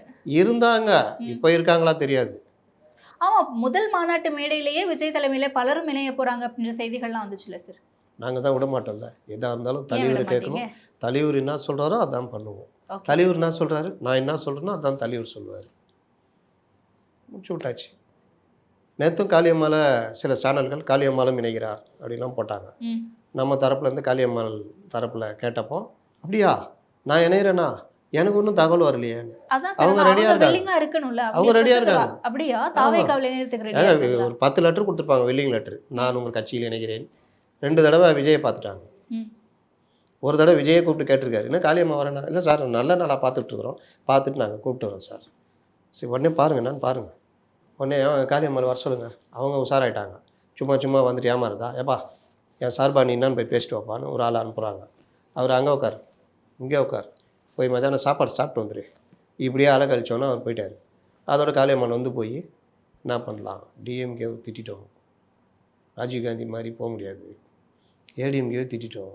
இருந்தாங்க. இப்போ இருக்காங்களா தெரியாது. ஆமாம், முதல் மாநாட்டு மேடையிலேயே விஜய் தலைமையில பலரும் இணைய போகிறாங்க அப்படின்ற செய்திகள்லாம் வந்துச்சுல்ல சார்? நாங்கள் தான் விட மாட்டோம்ல. எதாக இருந்தாலும் தலைவர் கேட்கணும். தலைவர் என்ன சொல்கிறாரோ அதான் பண்ணுவோம். தலைவர் என்ன சொல்கிறாரு, நான் என்ன சொல்கிறேனோ அதான் தலைவர் சொல்லுவார். முடிச்சு விட்டாச்சு. நேற்றும் காளியம்மாளை சில சேனல்கள் காளியம்மாளும் இணைகிறார் அப்படின்லாம் போட்டாங்க. நம்ம தரப்புலேருந்து காளியம்மாள் தரப்பில் கேட்டப்போ, அப்படியா நான் இணைகிறேன்னா எனக்கு ஒன்றும் தகவல் வரலையே. அவங்க ரெடியாக இருக்காங்க. அவங்க ரெடியாக இருக்காங்க. அப்படியா? ஒரு 10 லெட்டர் கொடுத்துருப்பாங்க, வெல்லிங் லெட்டர். நான் உங்கள் கட்சியில் இணைகிறேன். 2 தடவை விஜயை பார்த்துட்டாங்க. ஒரு தடவை விஜயை கூப்பிட்டு கேட்டிருக்காரு, என்ன காளியம்மா வரேன்னா? இல்லை சார், நல்ல நாளாக பார்த்துட்ருக்குறோம், பார்த்துட்டு நாங்கள் கூப்பிட்டு வரோம் சார். சரி, உடனே பாருங்கள், நான் பாருங்கள். உடனே காளியம்மாள் வர சொல்லுங்கள். அவங்க உஷாராயிட்டாங்க. சும்மா வந்துட்டு ஏமாறுதா? ஏப்பா என் சார்பா நீ என்னான்னு போய் பேசிட்டு வைப்பான்னு ஒரு ஆள் அனுப்புகிறாங்க. அவர் அங்கே உட்கார், இங்கே உட்கார், போய் மத்தியானம் சாப்பாடு சாப்பிட்டு வந்துடு. இப்படியே அலை கழிச்சோன்னா அவர் போயிட்டார். அதோட காளியம்மாள் வந்து போய் என்ன பண்ணலாம், டிஎம்கே திட்டோம், ராஜீவ்காந்தி மாதிரி போக முடியாது, ஏடிஎம்கே திட்டோம்,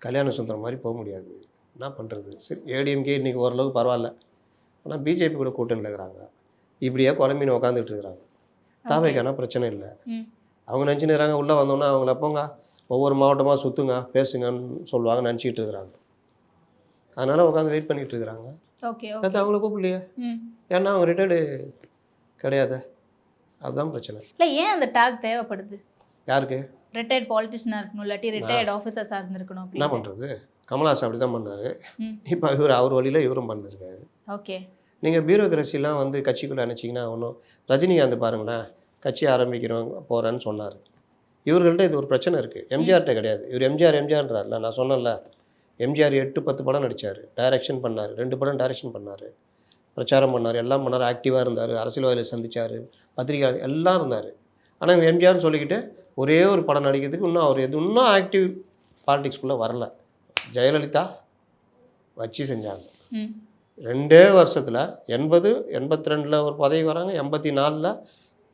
கல்யாண சுந்தரம் மாதிரி போக முடியாது, என்ன பண்ணுறது? சரி, ஏடிஎம்கே இன்றைக்கி ஓரளவுக்கு பரவாயில்ல, ஆனால் பிஜேபி கூட கூட்டணியில் இருக்கிறாங்க. இப்படியே குழம்பின்னு உட்காந்துட்டு இருக்கிறாங்க. தாவேக்கான பிரச்சனை இல்லை. அவங்க நினச்சின்னு இருக்கிறாங்க, உள்ளே வந்தோன்னா அவங்கள போங்க ஒவ்வொரு மாவட்டமாக சுற்றுங்க பேசுங்கன்னு சொல்லுவாங்க, நினச்சிக்கிட்டு இருக்கிறாங்க. அதனால் உட்காந்து வெயிட் பண்ணிகிட்டு இருக்கிறாங்க. அவங்கள கூப்பிடலையே, ஏன்னா அவங்க ரிட்டையர்டு கிடையாது. அதுதான் பிரச்சனை. இல்லை, ஏன் அந்த டேக் தேவைப்படுது? யாருக்கு? ரிட்டையர்ட் பாலிட்டிஷியனாக இருக்கணும், இல்லாட்டி ரிட்டையர்ட் ஆஃபீஸர்ஸாக இருந்திருக்கணும் என்ன அப்படின்னு. பண்ணுறது? கமல்ஹாசன் அப்படி தான் பண்ணார். ம். இப்போ அவர் வழியில் இவரும் பண்ணிருக்காரு. ஓகே. நீங்கள் பியூரோக்ரஸிலாம் வந்து கட்சிக்குள்ளே நினச்சிங்கன்னா ஒன்றும். ரஜினிகாந்த் பாருங்களேன், கட்சி ஆரம்பிக்கிறவங்க போகிறேன்னு சொன்னார். இவர்கள்ட்ட இது ஒரு பிரச்சனை இருக்குது. எம்ஜிஆர்கிட்ட கிடையாது. இவர் எம்ஜிஆர்ன்றார்ல, நான் சொன்னேன்ல, எம்ஜிஆர் 8-10 படம் நடித்தார், டைரக்ஷன் பண்ணார், 2 படம் டைரக்ஷன் பண்ணார், பிரச்சாரம் பண்ணார், எல்லாம் பண்ணார், ஆக்டிவாக இருந்தார், அரசியல்வாதிகளை சந்தித்தார், பத்திரிகை எல்லாம் இருந்தார். ஆனால் இவங்க எம்ஜிஆர்னு சொல்லிக்கிட்டு ஒரே ஒரு படம் நடிக்கிறதுக்கு இன்னும் அவர் இன்னும் ஆக்டிவ் பாலிடிக்ஸ்குள்ளே வரல. ஜெயலலிதா வச்சு செஞ்சாங்க. 2 வருஷத்தில் 80, 82 ஒரு பதவி வராங்க, 84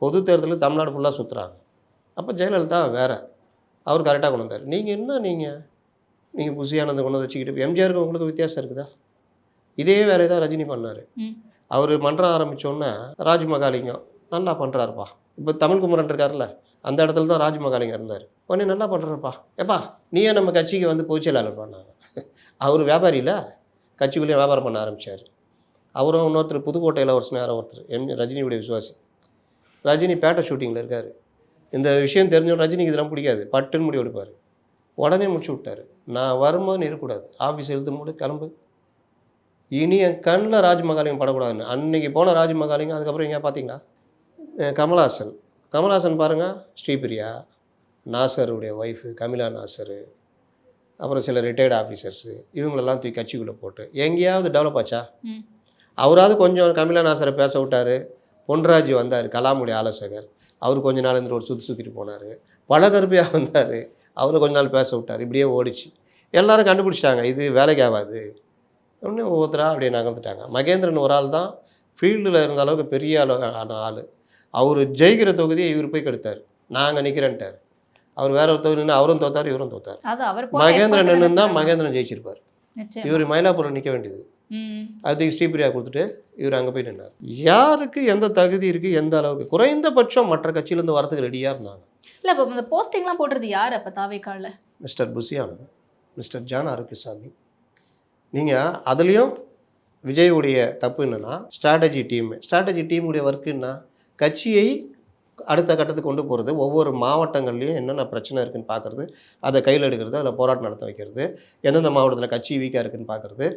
பொது தேர்தலில் தமிழ்நாடு ஃபுல்லாக சுற்றுறாங்க. அப்போ ஜெயலலிதா வேறு, அவர் கரெக்டாக கொண்டு வந்தார். நீங்கள் புசியானதை கொண்டு வந்து வச்சுக்கிட்டு எம்ஜிஆருக்கு உங்களுக்கு வித்தியாசம் இருக்குதா? இதே வேலையை தான் ரஜினி பண்ணார். அவர் மன்றம் ஆரம்பித்தோன்னே ராஜ்மகாலிங்கம் நல்லா பண்ணுறாருப்பா. இப்போ தமிழ்குமரன் இருக்கார்ல, அந்த இடத்துல தான் ராஜ்மகாலிங்கம் இருந்தார். உடனே நல்லா பண்ணுறாருப்பா, ஏப்பா நீயே நம்ம கட்சிக்கு வந்து பொதுச்செயலாளர் பண்ணாங்க. அவர் வியாபாரியில் கட்சிக்குள்ளேயே வியாபாரம் பண்ண ஆரம்பித்தார். அவரும் இன்னொருத்தர் புதுக்கோட்டையில் ஒரு நேரம் ஒருத்தர் ரஜினியுடைய விசுவாசி. ரஜினி பேட்டை ஷூட்டிங்கில் இருக்கார். இந்த விஷயம் தெரிஞ்சவன் ரஜினிக்கு இதெல்லாம் பிடிக்காது, பட்டுன்னு முடி எடுப்பார். உடனே முடிச்சு விட்டார். நான் வரும்போது இருக்கக்கூடாது, ஆஃபீஸ் எழுத்து மூடு கிளம்பு, இனி என் கண்ணில் ராஜ்மகாலிங்கம் படக்கூடாதுன்னு. அன்றைக்கி போன ராஜ்மகாலிங்கம். அதுக்கப்புறம் எங்கே பார்த்தீங்களா? கமல்ஹாசன் பாருங்கள், ஸ்ரீபிரியா, நாசருடைய ஒய்ஃபு கமிலா நாசர், அப்புறம் சில ரிட்டையர்டு ஆஃபீஸர்ஸு, இவங்களெல்லாம் தூக்கி கட்சிக்குள்ளே போட்டு எங்கேயாவது டெவலப் ஆச்சா? அவராவது கொஞ்சம் கமிலா நாசரை பேச விட்டார். பொன்ராஜ் வந்தார், கலாமுடைய ஆலோசகர், அவர் கொஞ்ச நாள் இருந்துட்டு ஒரு சுற்றிட்டு போனார். பழகருப்பியாக வந்தார், அவரை கொஞ்ச நாள் பேச விட்டார். இப்படியே ஓடிச்சு. எல்லோரும் கண்டுபிடிச்சிட்டாங்க இது வேலைக்கு ஆகாது. ஒன்று ஒவ்வொருத்தராக அப்படியே நகர்ந்துட்டாங்க. மகேந்திரன் ஒரு ஆள் தான் ஃபீல்டில் இருந்த அளவுக்கு பெரிய ஆன ஆள். அவர் ஜெயிக்கிற தொகுதியை இவர் போய் கெடுத்தார். நாங்கள் நிற்கிறேன்ட்டார். அவர் வேற ஒரு தொகுதி நின்று அவரும் தோத்தார், இவரும் தோத்தார். மகேந்திரன் நின்று தான் மகேந்திரன் ஜெயிச்சிருப்பார். இவர் மயிலாப்பூரில் நிற்க வேண்டியது. அதுக்கு ஸ்ரீபிரியா கொடுத்துட்டு இவர் அங்கே போய் நின்னார். யாருக்கு எந்த தகுதி இருக்குது, எந்த அளவுக்கு, குறைந்தபட்சம் மற்ற கட்சியிலேருந்து வரதுக்கு ரெடியாக இருந்தாங்க. இல்லை இப்போ இந்த போஸ்டிங்லாம் போடுறது யார் அப்போ தாவேக்கால? Mister Pusiyanand, mister John Arokiasamy. நீங்கள் அதுலேயும் விஜயுடைய தப்பு என்னென்னா ஸ்ட்ராட்டஜி டீமுடைய ஒர்க்கு என்ன? கட்சியை அடுத்த கட்டத்துக்கு கொண்டு போகிறது, ஒவ்வொரு மாவட்டங்கள்லையும் என்னென்ன பிரச்சனை இருக்குதுன்னு பார்க்குறது, அதை கையில் எடுக்கிறது, அதில் போராட்டம் நடத்த வைக்கிறது, எந்தெந்த மாவட்டத்தில் கட்சி வீக்காக இருக்குதுன்னு பார்க்குறது,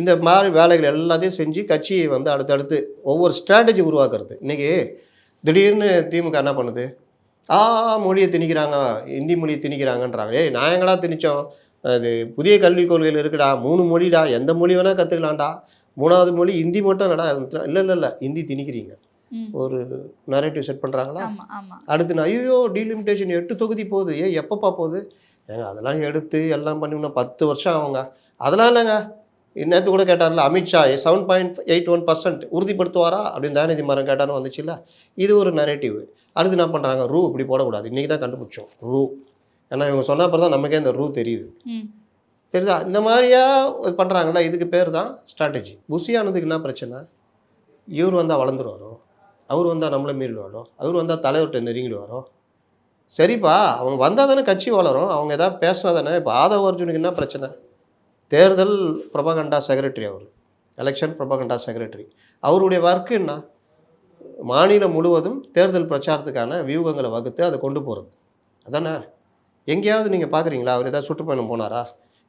இந்த மாதிரி வேலைகள் எல்லாத்தையும் செஞ்சு கட்சியை வந்து அடுத்தடுத்து ஒவ்வொரு ஸ்ட்ராட்டஜி உருவாக்குறது. இன்றைக்கி திடீர்னு திமுக என்ன பண்ணுது? மொழியை திணிக்கிறாங்க, ஹிந்தி மொழியை திணிக்கிறாங்கன்றாங்க. நான் எங்கடா திணிச்சோம்? அது புதிய கல்விக் கொள்கையில் இருக்குடா, 3 மொழிடா, எந்த மொழி வேணால் கற்றுக்கலாம்டா, 3வது மொழி ஹிந்தி மட்டும் நடா. இல்லை ஹிந்தி திணிக்கிறீங்க, ஒரு நரேட்டிவ் செட் பண்ணுறாங்களா? அடுத்து நான் ஐயோ டீலிமிட்டேஷன் 8 தொகுதி போகுது, எப்பப்பா போகுது? ஏங்க அதெல்லாம் எடுத்து எல்லாம் பண்ணி 10 வருஷம் ஆகுங்க. அதெல்லாம் இல்லைங்க. நேற்று கூட கேட்டார்ல அமித்ஷா 7.81% உறுதிப்படுத்துவாரா அப்படின்னு தயாநிதி மாறன் கேட்டாலும் வந்துச்சு இல்லை. இது ஒரு நரேட்டிவ். அடுத்து என்ன பண்ணுறாங்க? ரூ இப்படி போடக்கூடாது. இன்றைக்கி தான் கண்டுபிடிச்சோம் ரூ. ஏன்னா இவங்க சொன்ன அப்புறம் தான் நமக்கே இந்த ரூ தெரியுது. தெரியுதா? இந்த மாதிரியா பண்ணுறாங்களா? இதுக்கு பேர் தான் ஸ்ட்ராட்டஜி. புசியானதுக்கு என்ன பிரச்சனை? இவர் வந்தால் வளர்ந்துருவாரோ, அவர் வந்தால் நம்மளை மீறிடுவாரோ, அவர் வந்தால் தலைவர்கிட்ட நெருங்கிடுவாரோ? சரிப்பா, அவங்க வந்தால் தானே கட்சி வளரும். அவங்க எதாவது பேசினா தானே. இப்போ ஆதவ அர்ஜுனுக்கு என்ன பிரச்சனை? தேர்தல் ப்ரொபகண்டா செக்ரட்டரி, அவர் எலெக்ஷன் ப்ரொபகண்டா செக்ரட்டரி. அவருடைய ஒர்க்கு என்ன? மாநிலம் முழுவதும் தேர்தல் பிரச்சாரத்துக்கான வியூகங்களை வகுத்து அதை கொண்டு போகிறது அதானே. எங்கேயாவது நீங்கள் பார்க்குறீங்களா அவர் ஏதாவது சுற்றுப்பயணம் போனாரா?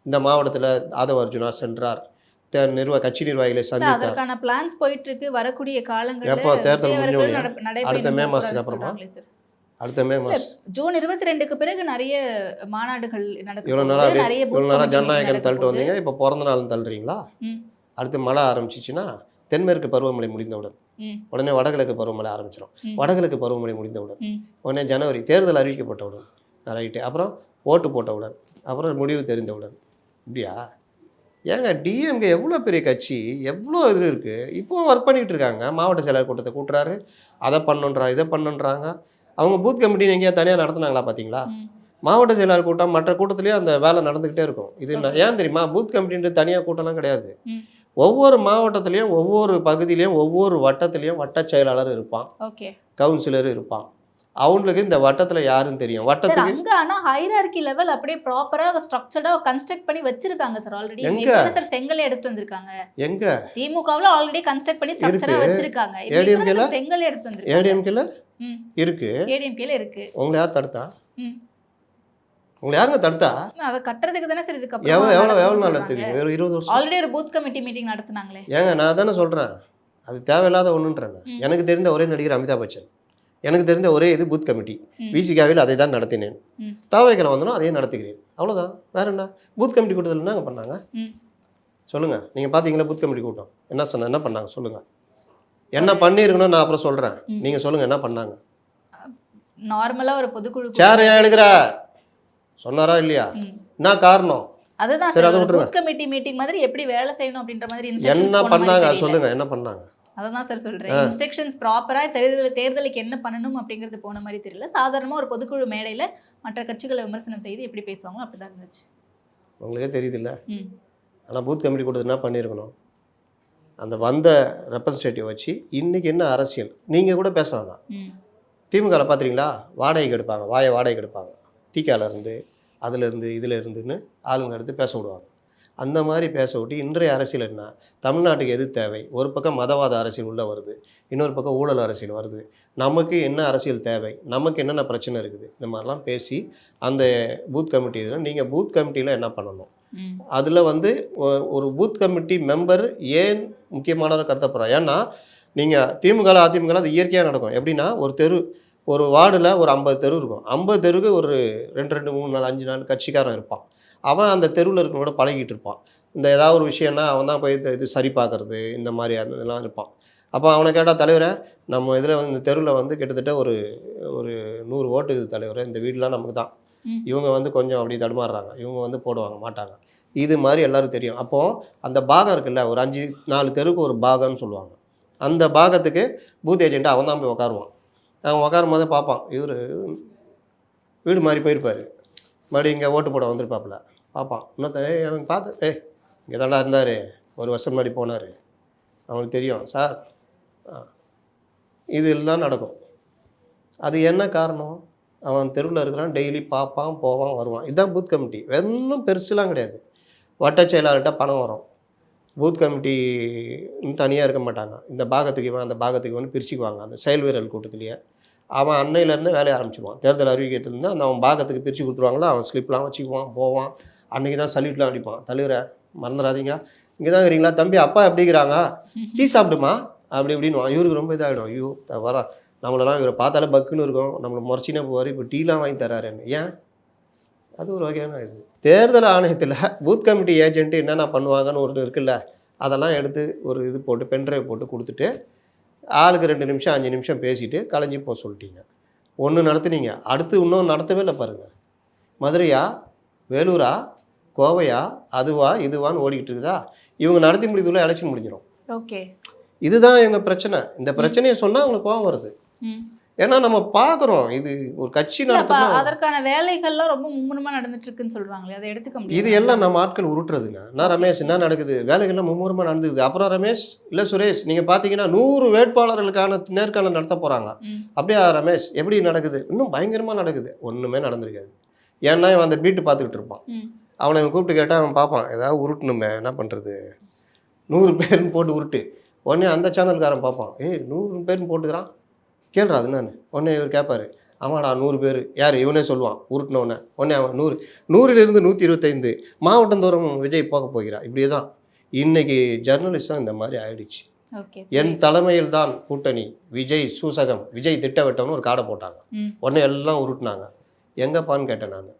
இந்த மாவட்டத்தில் ஆதவ அர்ஜுனா சென்றார், கட்சி நிர்வாகிகளை சந்தித்தார். அதற்கான பிளான்ஸ் போயிட்டு இருக்கு. வரக்கூடிய காலங்களில் எப்போ தேர்தல் முடிஞ்சோடனே அடுத்த மே மாதத்துக்கு அப்புறமா, அடுத்த மே மாதம் ஜூன் 22க்கு பிறகு நிறைய மாநாடுகள் நடக்கும். இவ்வளோ நாளாக ஜனநாயகம் தள்ளிட்டு வந்தீங்க, இப்போ பிறந்த நாள் தள்ளுறீங்களா? அடுத்து மழை ஆரம்பிச்சிச்சுன்னா தென்மேற்கு பருவமழை முடிந்தவுடன் உடனே வடகிழக்கு பருவமழை ஆரம்பிச்சிடும். வடகிழக்கு பருவமழை முடிந்தவுடன் உடனே ஜனவரி தேர்தல் அறிவிக்கப்பட்டவுடன், ரைட்டு, அப்புறம் ஓட்டு போட்டவுடன், அப்புறம் முடிவு தெரிந்தவுடன். இப்படியா? ஏங்க டிஎம்கே எவ்வளோ பெரிய கட்சி, எவ்வளோ இது இருக்குது. இப்போவும் ஒர்க் பண்ணிகிட்டு இருக்காங்க. மாவட்ட செயலர் கூட்டத்தை கூட்டுறாரு, அதை பண்ணுன்றாங்க, இதை பண்ணுன்றாங்க. அவங்க பூத் கமிட்டின்னு எங்கேயா தனியாக நடத்துனாங்களா பார்த்தீங்களா? மாவட்ட செயலாளர் கூட்டம் மற்ற கூட்டத்துலேயும் அந்த வேலை நடந்துக்கிட்டே இருக்கும். இது ஏன் தெரியுமா? பூத் கமிட்டின்ட்டு தனியாக கூட்டம்லாம் கிடையாது. ஒவ்வொரு மாவட்டத்துலேயும் ஒவ்வொரு பகுதியிலையும் ஒவ்வொரு வட்டத்துலேயும் வட்ட செயலாளர் இருப்பான், கவுன்சிலர் இருப்பான். அவங்களுக்கு இந்த வட்டத்தில் யாருன்னு தெரியும். வட்டத்துக்கு அங்க ஆனா ஹைரார்கி லெவல் அப்படியே ப்ராப்பரா ஸ்ட்ரக்சர்டா கன்ஸ்ட்ரக்ட் பண்ணி வச்சிருக்காங்க சார். ஆல்ரெடி எங்க சார் செங்கல் எடுத்து வந்திருக்காங்க. எங்க திமுகவுல ஆல்ரெடி கன்ஸ்ட்ரக்ட் பண்ணி ஸ்ட்ரக்சரா வச்சிருக்காங்க. ஏடிஎம்கேல செங்கல் எடுத்து வந்திருக்காங்க. ஏடிஎம்கேல இருக்கு. ஏடிஎம்கேல இருக்கு. உங்களை யார் தடுத்தா? உங்களை யாருங்க தடுத்தா? அதை கட்டுறதுக்கு தானே சார் இதுக்கு எவ்வளோ நாள் எடுத்துக்கீங்க? வெறும் 20 வருஷம். ஆல்ரெடி ஒரு பூத் கமிட்டி மீட்டிங் நடத்துனாங்களே. ஏங்க நான் தானே சொல்கிறேன், அது தேவையில்லாத ஒன்றுன்றேன். எனக்கு தெரிந்த ஒரே நடிகர் அமிதாப் பச்சன், எனக்கு தெரிந்த ஒரே இது பூத் கமிட்டி. விசிகாவில் அதை தான் நடத்தினேன். தாவேக்கில் வந்தோம் அதையே நடத்துகிறேன், அவ்வளோதான். வேற என்ன? பூத் கமிட்டி கூட்டத்தில் என்னங்க பண்ணாங்க சொல்லுங்கள். நீங்கள் பார்த்தீங்களா பூத் கமிட்டி கூட்டம்? என்ன பண்ணாங்க சொல்லுங்கள். என்ன பண்ணியிருக்கணும் நான் அப்புறம் சொல்கிறேன், நீங்கள் சொல்லுங்கள் என்ன பண்ணாங்க. நார்மலாக ஒரு பொதுக்குழு சேர் ஏன் எடுக்கிற சொன்னாரா இல்லையா? என்ன காரணம்? அதுதான் சரி, அதை சார் விட்டுருங்க. பூத் கமிட்டி மீட்டிங் மாதிரி எப்படி வேலை செய்யணும் அப்படின்ற மாதிரி என்ன பண்ணாங்க சொல்லுங்கள், என்ன பண்ணாங்க? அதான் சார் சொல்கிறேன். இன்ஸ்ட்ரக்ஷன்ஸ் ப்ராப்பராக தேர்தலுக்கு என்ன பண்ணணும் அப்படிங்கிறது போன மாதிரி தெரியல. சாதாரணமாக ஒரு பொதுக்குழு மேடையில் மற்ற கட்சிகளை விமர்சனம் செய்து எப்படி பேசுவாங்களோ அப்படி தான் இருந்துச்சு. உங்களுக்கே தெரியுது இல்லை? ஆனால் பூத் கமிட்டி கூட்டத்தில் என்ன பண்ணியிருக்கணும்? அந்த வந்த ரெப்ரஸன்டேட்டிவ் வச்சு இன்றைக்கி என்ன அரசியல் நீங்கள் கூட பேச வேணாம். திமுகவில் பார்த்துறீங்களா, வாடகைக்கு எடுப்பாங்க, வாடகைக்கு எடுப்பாங்க. தீக்காலேருந்து அதிலேருந்து இதில் இருந்துன்னு ஆளுங்க எடுத்து பேச விடுவாங்க. அந்த மாதிரி பேச விட்டு இன்றைய அரசியல் என்ன, தமிழ்நாட்டுக்கு எது தேவை? ஒரு பக்கம் மதவாத அரசியல் உள்ளே வருது, இன்னொரு பக்கம் ஊழல் அரசியல் வருது. நமக்கு என்ன அரசியல் தேவை, நமக்கு என்னென்ன பிரச்சனை இருக்குது, இந்த மாதிரிலாம் பேசி அந்த பூத் கமிட்டி இதில் நீங்கள் பூத் கமிட்டியில் என்ன பண்ணணும், அதில் வந்து ஒரு பூத் கமிட்டி மெம்பர் ஏன் முக்கியமானதாக கருத்தப்படுறா? ஏன்னா நீங்கள் திமுக அதிமுக அது இயற்கையாக நடக்கும். எப்படின்னா ஒரு வார்டில் ஒரு 50 தெரு இருக்கும். 50 தெருவுக்கு ஒரு 2 3 4 5 4 கட்சிக்காரன் இருப்பான். அவன் அந்த தெருவில் இருக்கிறவங்களோட பழகிட்டு இருப்பான். இந்த ஏதாவது ஒரு விஷயம்னா அவன் தான் போய் இது சரி பார்க்குறது, இந்த மாதிரி அந்த இதெல்லாம் இருப்பான். அப்போ அவனை கேட்டால், தலைவரை நம்ம இதில் வந்து இந்த தெருவில் வந்து கிட்டத்தட்ட ஒரு 100 ஓட்டு இருக்குது தலைவரை, இந்த வீடெலாம் நமக்கு தான், இவங்க வந்து கொஞ்சம் அப்படி தடுமாறுறாங்க, இவங்க வந்து போடுவாங்க மாட்டாங்க, இது மாதிரி எல்லோரும் தெரியும். அப்போது அந்த பாகம் இருக்குல்ல, ஒரு 4 தெருவுக்கு ஒரு பாகம்னு சொல்லுவாங்க. அந்த பாகத்துக்கு பூத் ஏஜென்ட்டு அவன் தான் போய் உட்காருவான். அவன் உட்காரும் போதே பார்ப்பான், இவர் வீடு மாதிரி போயிருப்பார், மறுபடியும் இங்கே ஓட்டு போட வந்திருப்பாப்புல பார்ப்பான். இன்னொருத்த எனக்கு பார்த்து இங்கே தாண்டா இருந்தார், ஒரு வருஷம் முன்னாடி போனார், அவனுக்கு தெரியும் சார். இது எல்லாம் நடக்கும். அது என்ன காரணம்? அவன் தெருவில் இருக்கிறான், டெய்லி பார்ப்பான், போவான், வருவான். இதுதான் பூத் கமிட்டி. வெறும் பெருசுலாம் கிடையாது. வட்ட செயலாளர்கிட்ட பணம் வரும். பூத் கமிட்டி தனியாக இருக்க மாட்டாங்க. இந்த பாகத்துக்கு இவன் அந்த பாகத்துக்கு வந்து பிரிச்சுக்குவாங்க. அந்த செயல் வீரல் கூட்டத்திலேயே அவன் அன்னையிலேருந்து வேலையை ஆரம்பிச்சிடுவான். தேர்தல் அறிவிக்கிறதுலேருந்து அந்த அவன் பாகத்துக்கு பிரித்து கொடுத்துருவாங்களா, அவன் ஸ்லிப்லாம் வச்சுக்குவான், போவான். அன்றைக்கி தான் சல்யூட்லாம் அடிப்பான். தலைவரை மறந்துடாதீங்க, இங்கே தான் இருக்கிறீங்களா தம்பி, அப்பா எப்படிங்கிறாங்க, டீ சாப்பிடுமா அப்படி இப்படின்னு. இவருக்கு ரொம்ப இதாகிடும். ஐயோ வர நம்மளெல்லாம் இவரை பார்த்தாலே பக்குன்னு இருக்கும், நம்மளை முறைச்சினே போவார், இப்போ டீலாம் வாங்கி தராருன்னு. ஏன்? அது ஒரு வகையான இது. தேர்தல் ஆணையத்தில் பூத் கமிட்டி ஏஜென்ட்டு என்னென்ன பண்ணுவாங்கன்னு ஒரு இருக்குல்ல, அதெல்லாம் எடுத்து ஒரு இது போட்டு பென்ட்ரைவ் போட்டு கொடுத்துட்டு ஆளுக்கு 2 நிமிஷம் 5 நிமிஷம் பேசிவிட்டு கலைஞ்சி போக சொல்லிட்டீங்க. ஒன்று நடத்துனீங்க, அடுத்து இன்னும் நடத்தவே இல்லை பாருங்கள். மதுரையா, வேலூரா, கோவையா, அதுவா இதுவான்னு ஓடிக்கிட்டு இருக்குதா? இவங்க நடத்தி முடிக்கிறதுல எலெக்ஷன் முடிஞ்சிடும். ஓகே, இதுதான் எங்கள் பிரச்சனை. இந்த பிரச்சனையை சொன்னால் அவங்களுக்கு கோவம் வருது. ஏன்னா நம்ம பார்க்குறோம், இது ஒரு கட்சி நடத்தும், அதற்கான வேலைகள்லாம் ரொம்ப மும்முரமாக நடந்துட்டு இருக்குன்னு சொல்கிறாங்களே, அதை எடுத்துக்க முடியும். இது எல்லாம் நம்ம ஆட்கள் உருட்டுறதுங்க. நான் ரமேஷ் என்ன நடக்குது, வேலைகள்லாம் மும்முரமாக நடந்துக்குது. அப்புறம் ரமேஷ் இல்லை சுரேஷ், நீங்கள் பார்த்தீங்கன்னா 100 வேட்பாளர்களுக்கான நேர்காணல் நடத்த போகிறாங்க. அப்படியே ரமேஷ் எப்படி நடக்குது? இன்னும் பயங்கரமாக நடக்குது. ஒன்றுமே நடந்திருக்காது. ஏன்னா இவன் அந்த பீட்டு பார்த்துக்கிட்டு இருப்பான். அவனை இவன் கூப்பிட்டு கேட்டால் அவன் பார்ப்பான், ஏதாவது உருட்டணுமே, என்ன பண்ணுறது, 100 பேர்னு போட்டு உருட்டு. உடனே அந்த சேனல்காரன் பார்ப்பான், 100 பேர்னு போட்டுக்கிறான், கேள்றா அது நான். உடனே இவர் கேட்பார், ஆமாடா 100 பேர் யார், இவனே சொல்லுவான் உருட்டினோடனே. உடனே அவன் 100லிருந்து 125 மாவட்டந்தோறும் விஜய் போக போகிறான். இப்படியே தான் இன்றைக்கி ஜெர்னலிஸ்டம் இந்த மாதிரி ஆயிடுச்சு. என் தலைமையில் தான் கூட்டணி, விஜய் சூசகம், விஜய் திட்டவட்டம்னு ஒரு காடை போட்டாங்க. உடனே எல்லாம் உருட்டினாங்க. எங்கப்பான்னு கேட்டேன் நான்.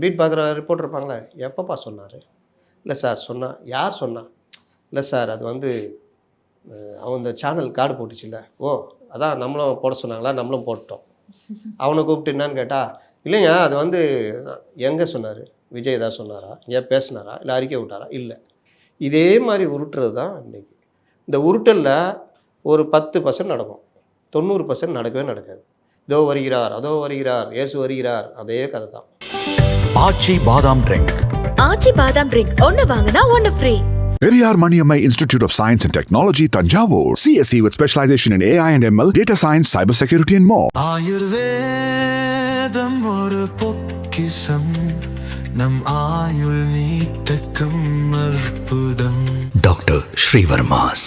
பீட் பார்க்குற ரிப்போர்ட் இருப்பாங்களே, எப்பப்பா சொன்னார்? இல்லை சார் சொன்னா. யார் சொன்னா? இல்லை சார் அது வந்து அவன் இந்த சேனல் கார்டு போட்டுச்சுல்ல, ஓ அதான் நம்மளும் போட சொன்னாங்களா, நம்மளும் போட்டோம். அவனை கூப்பிட்டு என்னான்னு கேட்டால், இல்லைங்க அது வந்து எங்கே சொன்னார், விஜய் ஏதாவது சொன்னாரா, ஏன் பேசினாரா, இல்லை அறிக்கை விட்டாரா? இல்லை. இதே மாதிரி உருட்டுறது தான் இன்றைக்கி. இந்த உருட்டலில் ஒரு 10% நடக்கும், 90% நடக்கவே நடக்காது. இதோ வருகிறார், அதோ வருகிறார், இயேசு வருகிறார், அதே கதை தான். ஆச்சி பாதாம் ட்ரிங்க். ஆச்சி பாதாம் ட்ரிங்க் ஒன்னு வாங்கினா ஒன்னு free. Periyar Maniammai Institute of Science and Technology, Tanjavur. CSE with specialization in AI and ML, data science, cybersecurity and more. ஆயுர்வேதம் ஒரு பொக்கிஷம், நம் ஆயுள் நீட்டக்கும் அற்புதம். டாக்டர் ஸ்ரீவர்மாஸ்.